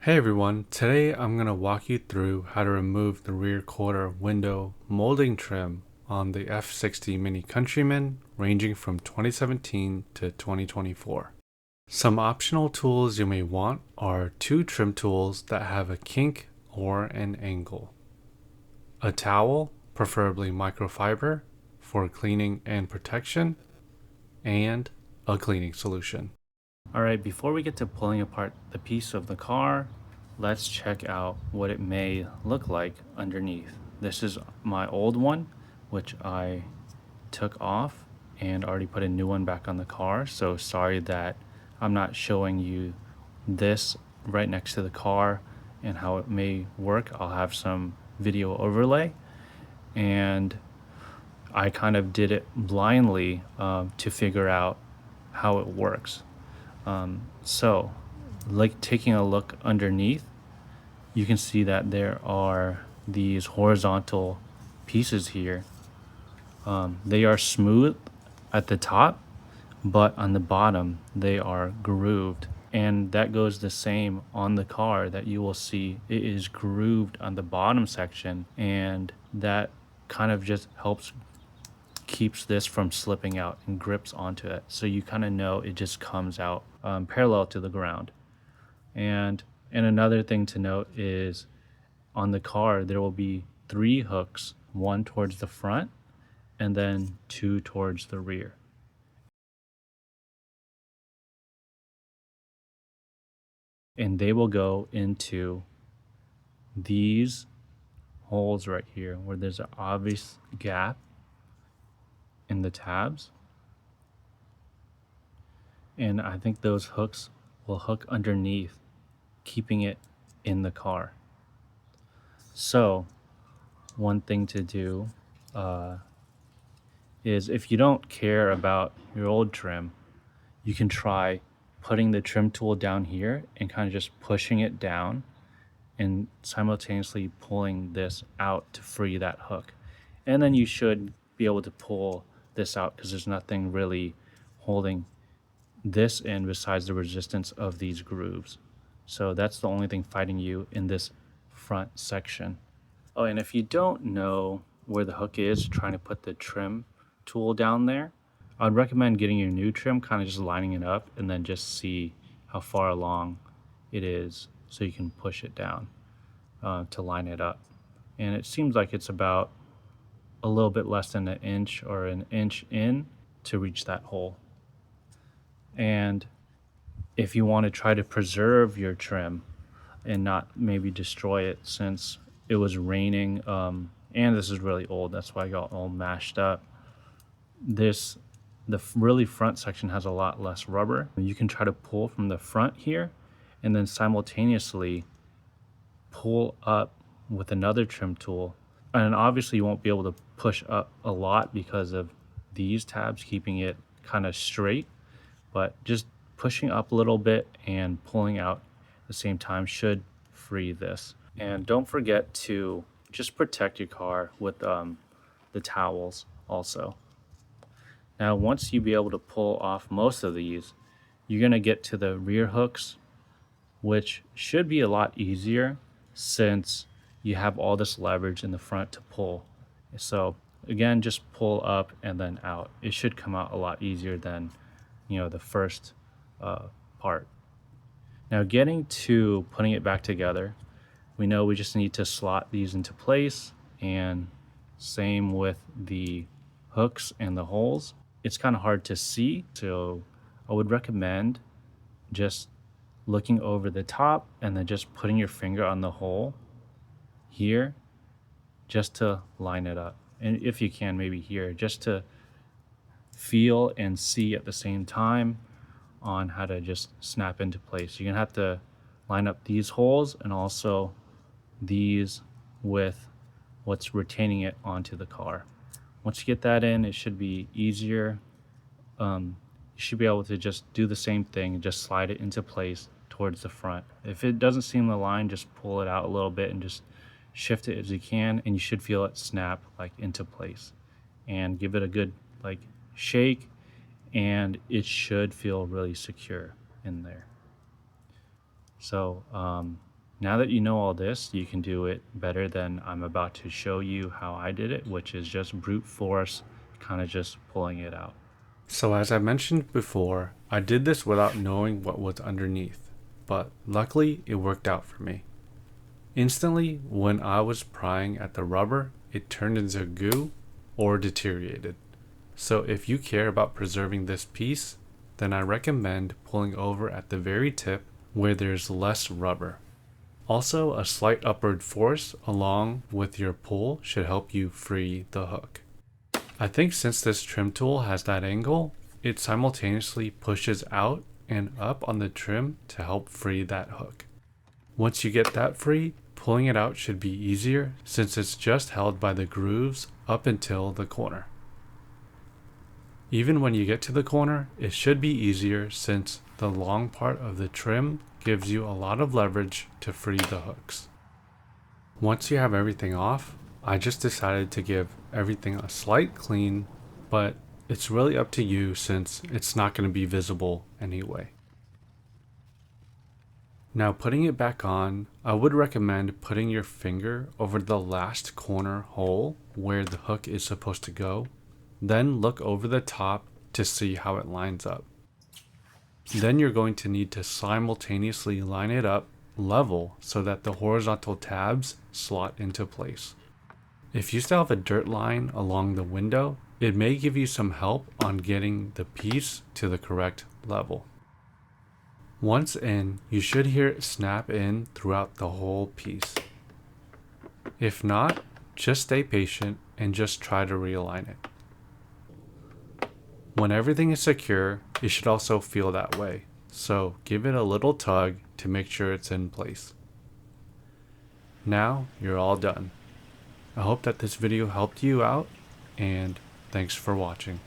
Hey everyone, today I'm going to walk you through how to remove the rear quarter window molding trim on the F60 Mini Countryman ranging from 2017 to 2024. Some optional tools you may want are two trim tools that have a kink or an angle, a towel, preferably microfiber, for cleaning and protection, and a cleaning solution. Alright, before we get to pulling apart the piece of the car, let's check out what it may look like underneath. This is my old one, which I took off and already put a new one back on the car. So sorry that I'm not showing you this right next to the car and how it may work. I'll have some video overlay, and I kind of did it blindly to figure out how it works. So like taking a look underneath, you can see that there are these horizontal pieces here. They are smooth at the top, but on the bottom they are grooved, and that goes the same on the car. That you will see it is grooved on the bottom section, and that kind of just keeps this from slipping out and grips onto it, so you kind of know it just comes out parallel to the ground. And another thing to note is on the car there will be 3 hooks, one towards the front and then 2 towards the rear. And they will go into these holes right here where there's an obvious gap in the tabs. And I think those hooks will hook underneath, keeping it in the car. So one thing to do is, if you don't care about your old trim, you can try putting the trim tool down here and kind of just pushing it down and simultaneously pulling this out to free that hook. And then you should be able to pull this out because there's nothing really holding this in besides the resistance of these grooves. So that's the only thing fighting you in this front section. Oh, and if you don't know where the hook is, trying to put the trim tool down there, I'd recommend getting your new trim, kind of just lining it up, and then just see how far along it is so you can push it down to line it up. And it seems like it's about a little bit less than an inch or an inch in to reach that hole. And if you want to try to preserve your trim and not maybe destroy it, since it was raining, and this is really old, that's why I got all mashed up, the really front section has a lot less rubber. You can try to pull from the front here and then simultaneously pull up with another trim tool. And obviously you won't be able to push up a lot because of these tabs keeping it kind of straight, but just pushing up a little bit and pulling out at the same time should free this. And don't forget to just protect your car with the towels also. Now, once you be able to pull off most of these, you're going to get to the rear hooks, which should be a lot easier since you have all this leverage in the front to pull. So again, just pull up and then out. It should come out a lot easier than the first part. Now, getting to putting it back together, we know we just need to slot these into place, and same with the hooks and the holes. It's kind of hard to see, so I would recommend just looking over the top and then just putting your finger on the hole here just to line it up. And if you can, maybe here, just to feel and see at the same time on how to just snap into place. You're gonna have to line up these holes and also these with what's retaining it onto the car. Once you get that in, it should be easier. You should be able to just do the same thing and just slide it into place towards the front. If it doesn't seem to line, just pull it out a little bit and just shift it as you can, and you should feel it snap like into place. And give it a good shake, and it should feel really secure in there. So Now that you know all this, you can do it better than I'm about to show you how I did it, which is just brute force, kind of just pulling it out. So as I mentioned before, I did this without knowing what was underneath, but luckily it worked out for me. Instantly, when I was prying at the rubber, it turned into goo or deteriorated. So if you care about preserving this piece, then I recommend pulling over at the very tip where there's less rubber. Also, a slight upward force along with your pull should help you free the hook. I think since this trim tool has that angle, it simultaneously pushes out and up on the trim to help free that hook. Once you get that free, pulling it out should be easier since it's just held by the grooves up until the corner. Even when you get to the corner, it should be easier since the long part of the trim gives you a lot of leverage to free the hooks. Once you have everything off, I just decided to give everything a slight clean, but it's really up to you since it's not going to be visible anyway. Now putting it back on, I would recommend putting your finger over the last corner hole where the hook is supposed to go, then look over the top to see how it lines up. Then you're going to need to simultaneously line it up level so that the horizontal tabs slot into place. If you still have a dirt line along the window, it may give you some help on getting the piece to the correct level. Once in, you should hear it snap in throughout the whole piece. If not, just stay patient and just try to realign it. When everything is secure, it should also feel that way, so give it a little tug to make sure it's in place. Now you're all done. I hope that this video helped you out, and thanks for watching.